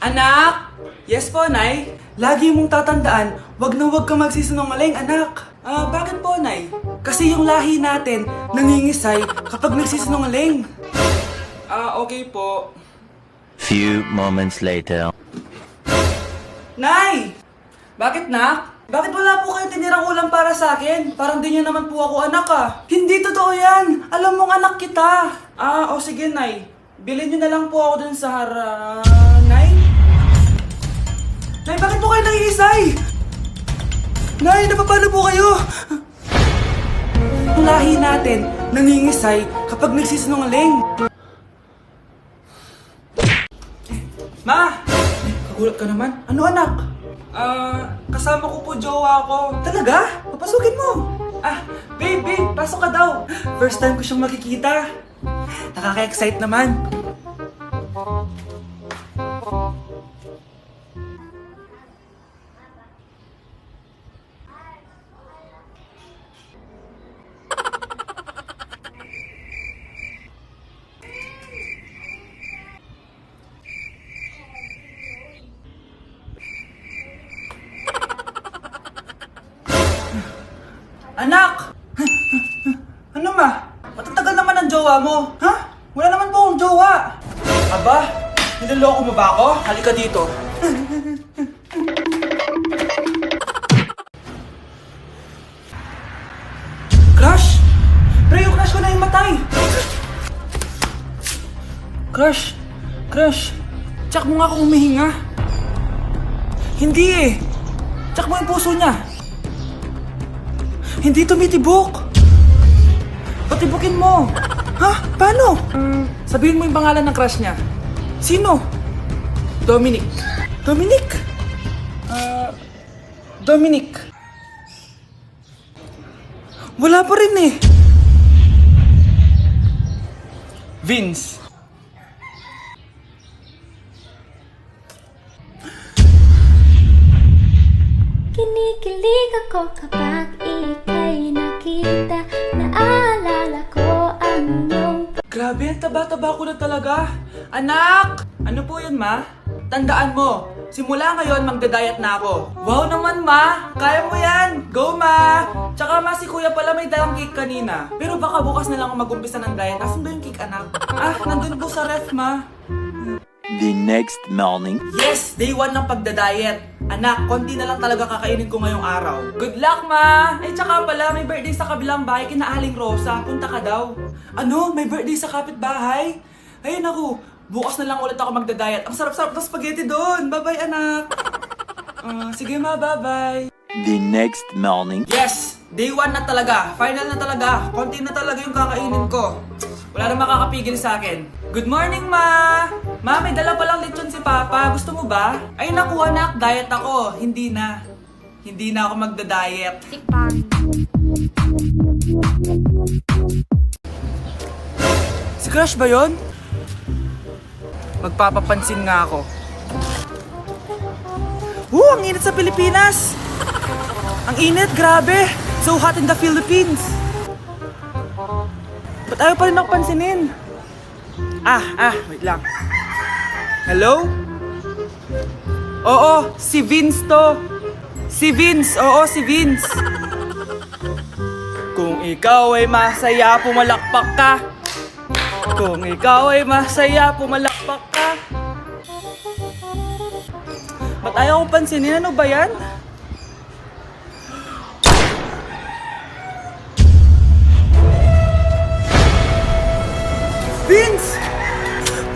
Anak! Yes po, Nay. Lagi mong tatandaan, wag na wag ka magsisinungaling, anak. Bakit po, Nay? Kasi yung lahi natin nangingisay kapag nagsisinungaling. Okay po. Few moments later. Nay! Bakit, nak? Bakit wala po kayo tinirang ulam para sa akin? Parang di niyo naman po ako anak Hindi totoo yan! Alam mong anak kita! Sige, Nay. Bilhin niyo na lang po ako dun sa Nay? Nay, bakit po kayo nangiisay? Nay, napapalo po kayo? Ang lahi natin nangingisay kapag nagsisinungaling. Ma! Kagulat ka naman. Ano, anak? Kasama ko po jowa ko. Talaga? Papasukin mo. Babe, pasok ka daw. First time ko siyang makikita. Nakaka-excite naman. Anak! Ano ma? Matatagal naman ang jowa mo. Ha? Wala naman po akong jowa. Aba, niloloko mo ba ako? Halika dito. Crush? Pre, yung crush ko na yung matay. Crush. Tsak mo nga kung humihinga. Hindi eh. Tsak mo yung puso niya. Hindi tumitibok! Patibukin mo! Ha? Paano? Sabihin mo yung pangalan ng crush niya. Sino? Dominic. Dominic. Wala pa rin eh. Vince. Kinikilig ako kapag ika'y nakita. Naalala ko ang iyong... Grabe, ang taba-taba ko na talaga. Anak! Ano po yun, ma? Tandaan mo, simula ngayon magdadayat na ako. Wow naman, ma! Kaya mo yan! Go, ma! Tsaka ma, si kuya pala may dalang cake kanina. Pero baka bukas na lang ako mag-umpisa ng diet. Asan ba yung cake, anak? Nandun po sa ref, ma. The next morning. Yes! Day 1 ng pagdadayet. Anak, konti na lang talaga kakainin ko ngayong araw. Good luck, ma! Ay, tsaka pala, may birthday sa kabilang bahay kina Aling Rosa. Punta ka daw. Ano? May birthday sa kapitbahay? Ay, naku. Bukas na lang ulit ako magdadayet. Ang sarap-sarap ng spaghetti doon. Bye-bye, anak. Sige, ma. Bye-bye. The next morning. Yes! Day 1 na talaga. Final na talaga. Konti na talaga yung kakainin ko. Wala na makakapigil sa akin. Good morning, ma! Ma, may dala palang lechon si Papa. Gusto mo ba? Ay, naku, anak. Diet ako. Hindi na. Hindi na ako magda-diet. Si Crush ba yun? Magpapapansin nga ako. Ang init sa Pilipinas! Ang init, grabe! So hot in the Philippines! Ba't ayaw pa rin ako pansinin? Wait lang. Hello? Oo, si Vince to. Si Vince, oo, si Vince. Kung ikaw ay masaya, pumalakpak ka. Kung ikaw ay masaya, pumalakpak ka. Ba't ayaw ko pansinin? Ano ba yan? Vince!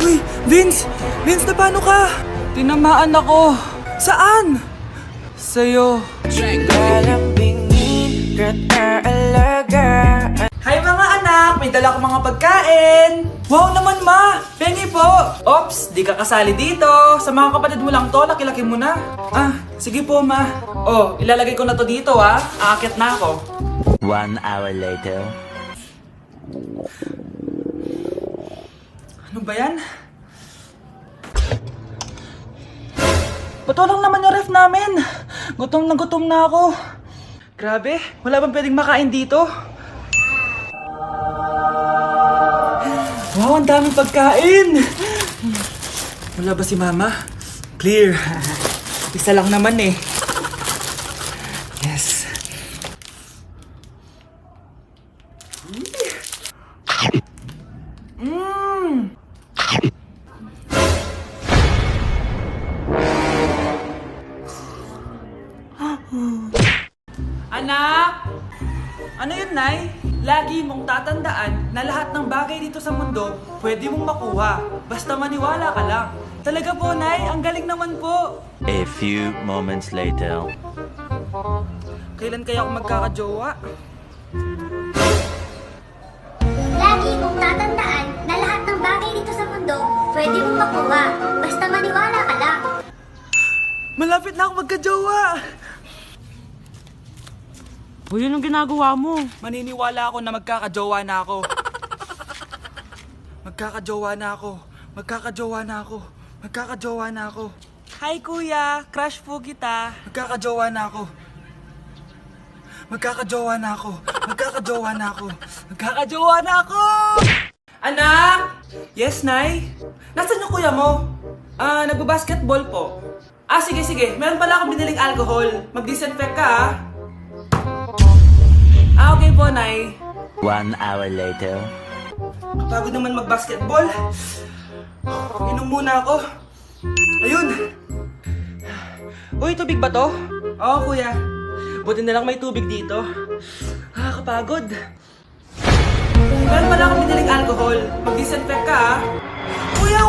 Uy, Vince! Vince, na paano ka? Tinamaan ako. Saan? Sa'yo. Hi mga anak! May dala ko mga pagkain! Wow naman, ma! Pengi po! Ops, di ka kasali dito. Sa mga kapatid mo lang to, laki-laki mo na. Sige po, ma. Ilalagay ko na to dito, Aakyat na ako. 1 hour later. Ano ba yan? Bato lang naman yung ref namin. Gutom na ako. Grabe, wala bang pwedeng makain dito? Wow, ang daming pagkain! Wala ba si Mama? Clear. Isa lang naman eh. Yes. Anak! Ano yun, Nay? Lagi mong tatandaan na lahat ng bagay dito sa mundo pwede mong makuha. Basta maniwala ka lang. Talaga po, Nay. Ang galing naman po. A few moments later. Kailan kaya ako magkakajowa? Lagi mong tatandaan na lahat ng bagay dito sa mundo pwede mong makuha. Basta maniwala ka lang. Malapit na ako magkajowa! Uy, yun ang ginagawa mo. Maniniwala ako na magkakajowa na ako. Magkakajowa na ako. Magkakajowa na ako. Magkakajowa na ako. Hi, Kuya! Crush po kita. Magkakajowa na ako. Magkakajowa na ako. Magkakajowa na ako. Magkakajowa na ako! Anak! Yes, Nay? Nasaan yung kuya mo? Nagbabasketball po. Sige. Meron pala akong biniling alcohol. Mag-disinfect ka, okay po, Nay. 1 hour later. Pagod naman mag-basketball. Inom muna ako. Ayun. Uy, tubig ba to? Oo, kuya. Buti na lang may tubig dito. Kapagod. Meron pala akong biniling alcohol. Mag-disinfect ka, Kuya,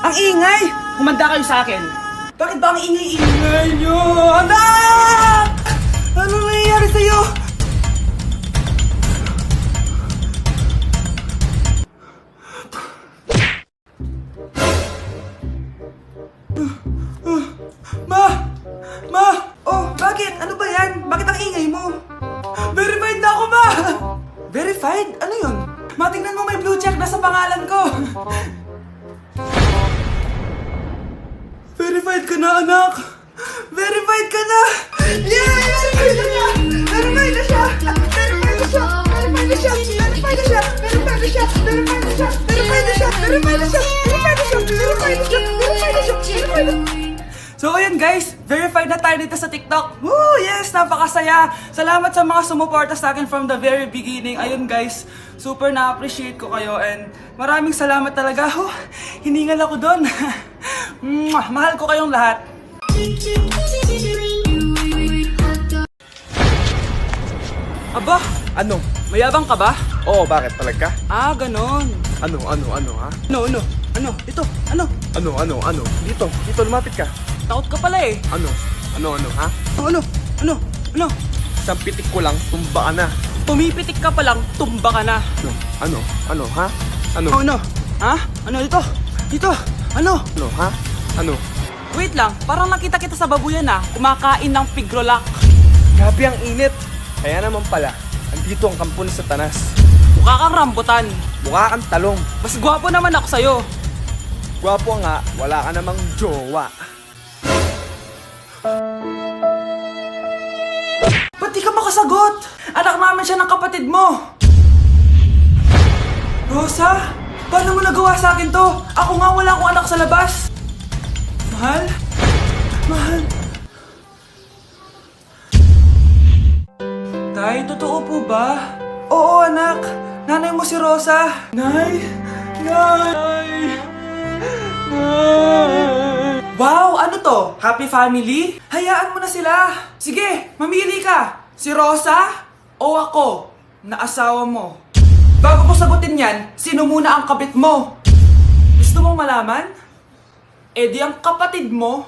Ang ingay! Humanda kayo sa akin. Bakit ba ang ingay-ingay nyo? Anak! Ano nangyayari sa'yo? Ma! Oh, bakit? Ano ba yan? Bakit ang ingay mo? Verified na ako, Ma! Verified? Ano yun? Ma, tingnan mo may blue check na sa pangalan ko. Verified ka na, anak! Verified ka na! Yeah! Verified na siya! Verified na siya! Verified na siya! Verified na siya! Verified na siya! Verified na siya! Verified na siya! Verified na siya! Verified na siya! Verified na siya! Verified na siya! Verified na siya! Verified na siya! So ayun guys, verified na tayo dito sa TikTok. Woo! Yes! Napakasaya! Salamat sa mga sumuporta sa akin from the very beginning. Ayun guys, super na-appreciate ko kayo and maraming salamat talaga. Hiningal ako doon. Mahal ko kayong lahat. Aba, Ano? mayabang ka ba? Oo, bakit? Palag ka? Ganon. Ano, ha? Ano? Ito, ano? Ano? Dito, lumapit ka. Takot ka pala eh. Ano, ha? Ano? Isang pitik ko lang, tumba ka na. Pumipitik ka pa lang, tumba ka na. Ano, ha? Ano, Ano? Ha? Ano dito? Dito? Ano? ha? Ano? Wait lang, parang nakita kita sa babuyan kumakain ng pigrolak. Grabe ang init. Kaya naman pala, andito ang kampo ni Satanas. Mukha kang rambutan. Mukha kang talong. Mas gwapo naman ako sa'yo. Gwapo nga, wala ka namang jowa. Ba't di ka makasagot? Anak namin siya ng kapatid mo. Rosa? Paano mo nagawa sa akin to? Ako nga wala akong anak sa labas. Mahal? Tay, totoo po ba? Oo, anak. Nanay mo si Rosa. Nay! Wow! Ano to? Happy family? Hayaan mo na sila. Sige, mamili ka. Si Rosa o ako na asawa mo? Bago ko sagutin yan, sino muna ang kabit mo? Gusto mong malaman? Eh di ang kapatid mo.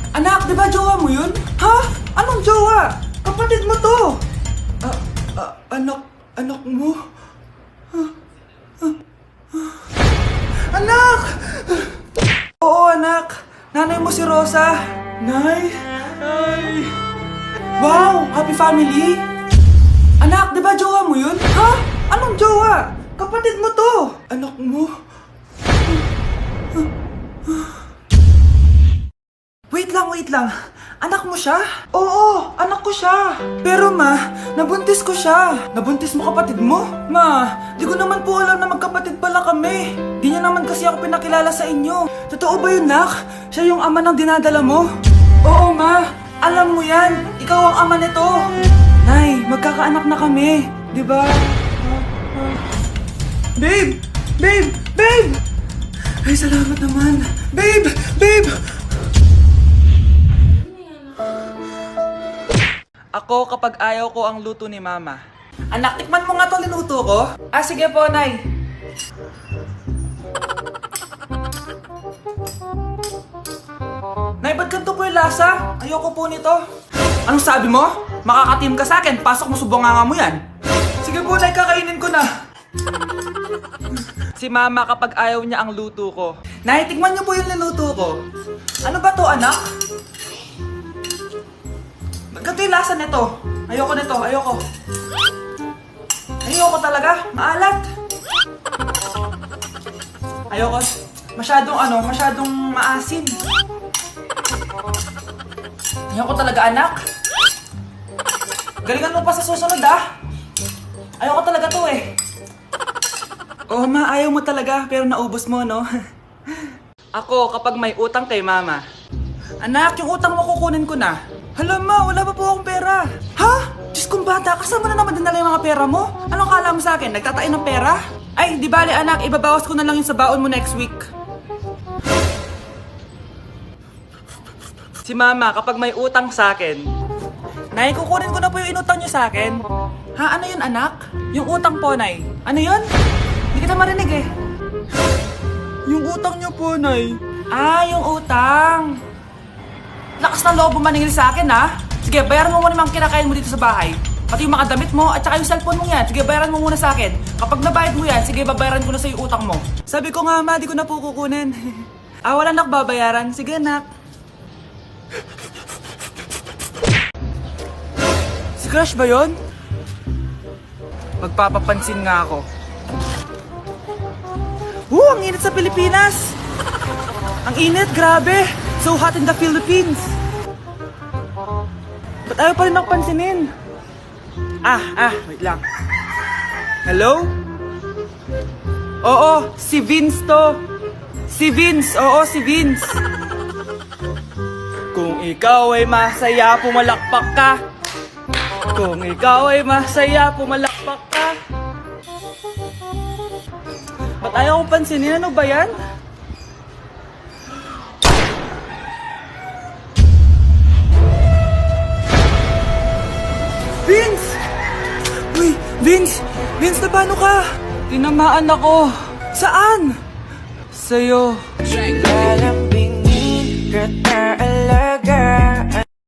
Anak, di ba jowa mo yun? Ha? Anong jowa? Kapatid mo to. Anak mo? Anak! Oo, anak. Nanay mo si Rosa. Nay. Wow! Happy family? Anak, di ba jowa mo yun? Ha? Anong jowa? Kapatid mo to. Anak mo? Wait lang. Anak mo siya? Oo, anak ko siya. Pero ma, nabuntis ko siya. Nabuntis mo kapatid mo? Ma, di ko naman po alam na magkapatid pala kami. Di niya naman kasi ako pinakilala sa inyo. Totoo ba yun, nak? Siya yung ama ng dinadala mo? Oo, ma. Alam mo yan. Ikaw ang ama nito. Nay, magkakaanak na kami. Di ba? Babe! Babe! Babe! Ay, salamat naman. Babe! Babe! Ako kapag ayaw ko ang luto ni mama. Anak, tikman mo nga to linuto ko. Ah, sige po, Nay. Nay, ba't ganito po yung lasa? Ayoko po nito. Anong sabi mo? Makakatim ka sa akin, pasok mo subonganga mo yan. Sige po, Nay, kakainin ko na. Si mama kapag ayaw niya ang luto ko. Nay, tikman niyo po yung niluto ko. Ano ba to, anak? Ganito yung lasa nito. Ayoko nito, ayoko. Ayoko talaga, maalat. Ayoko. Masyadong maasim. Ayoko talaga, anak. Galingan mo pa sa susunod, ah. Ayoko talaga to, eh. Oh, ma, ayaw mo talaga, pero naubos mo, no? Ako, kapag may utang kay mama. Anak, yung utang mo kukunin ko na. Hala, ma, wala pa po akong pera. Ha? Diyos kong bata, kasama na naman dinala yung mga pera mo? Anong kala mo sa akin? Nagtatain ng pera? Ay, di bale, anak, ibabawas ko na lang yung sa baon mo next week. Si mama, kapag may utang sa akin, Nay, kukunin ko na po yung inutang niyo sa akin. Ha, ano yun, anak? Yung utang po, Nay. Ano yun? Hindi kita marinig eh. Yung utang niyo po, Nay. Ah, yung utang. Lakas ng loob mo maningil sa akin, ha? Sige, bayaran mo muna yung mga kinakain mo dito sa bahay. Pati yung mga damit mo at saka yung cellphone mo yan. Sige, bayaran mo muna sa akin. Kapag nabayad mo yan, sige, babayaran ko na sa yung utang mo. Sabi ko nga, ma, di ko na po kukunin. Ah, wala nak babayaran. Sige, nak. Si Crush ba yun? Magpapapansin nga ako. Ang init sa Pilipinas! Ang init, grabe! So hot in the Philippines! Ba't ayaw pa rin ako pansinin? Wait lang. Hello? Oo, si Vince to. Si Vince, oo, si Vince. Kung ikaw ay masaya, pumalakpak ka. Kung ikaw ay masaya, pumalakpak ka. Ba't ayaw kong pansinin? Ano ba yan? Vince! Uy, Vince! Vince, na paano ka? Tinamaan ako. Saan? Sa'yo.